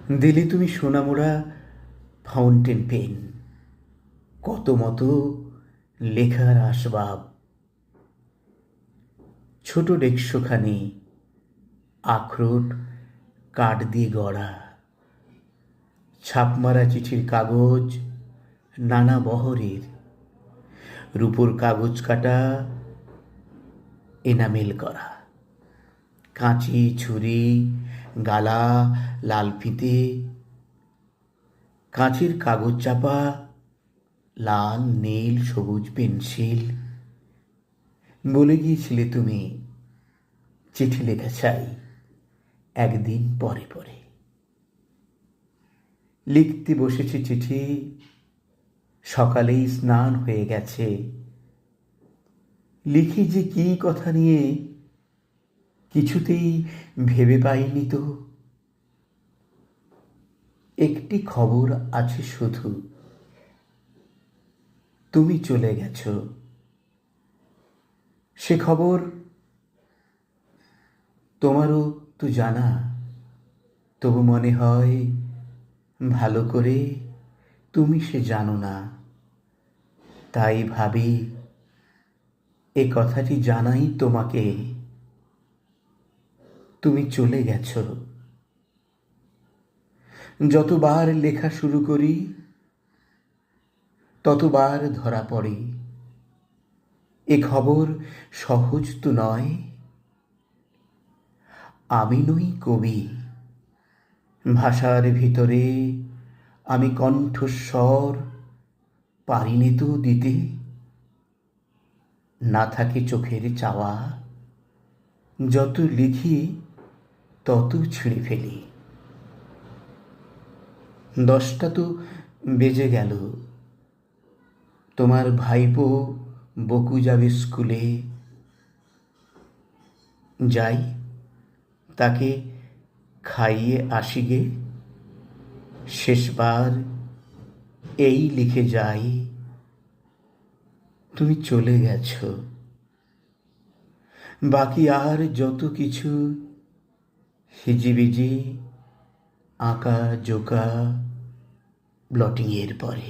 দিলে তুমি Sonamura fountain pen, কত মতো লেখার আসবাব, ছোট ডেকশোখানি আখরোট কাঠ দিয়ে গড়া, ছাপমারা চিঠির কাগজ নানা বহরের, রূপোর কাগজ কাটা এনামেল করা, কাঁচি ছুরি গালা লাল ফিতে, কাঁচের কাগজ চাপা লাল নীল সবুজ পেন্সিল। বলে গিয়েছিলে তুমি চিঠি লেখা চাই একদিন পরে পরে। লিখতে বসেছি চিঠি, সকালেই স্নান হয়ে গেছে। লিখি যে কি কথা নিয়ে কিছুতেই ভেবে পাইনি তো। একটি খবর আছে শুধু, তুমি চলে গেছ। সে খবর তোমারও তো জানা, তবু মনে হয় ভালো করে তুমি সে জানো না। তাই ভাবি এ কথাটি জানাই তোমাকে, তুমি চলে গেছ। যতবার লেখা শুরু করি ততবার ধরা পড়ে এ খবর সহজ তো নয়। আমি নই কবি, ভাষার ভিতরে আমি কণ্ঠস্বর পারিনে তো দিতে। না থাকে চোখের চাওয়া, যত লিখি তত ছিঁড়ে ফেলি। 10টা তো বেজে গেল, তোমার ভাইপো বকু যাবে স্কুলে। যাই, তাকে খাইয়ে আসি গে। শেষবার এই লিখে যাই, তুমি চলে গেছ। বাকি আর যত কিছু হিজিবিজি আঁকা জোকা ব্লটিংয়ের পরে।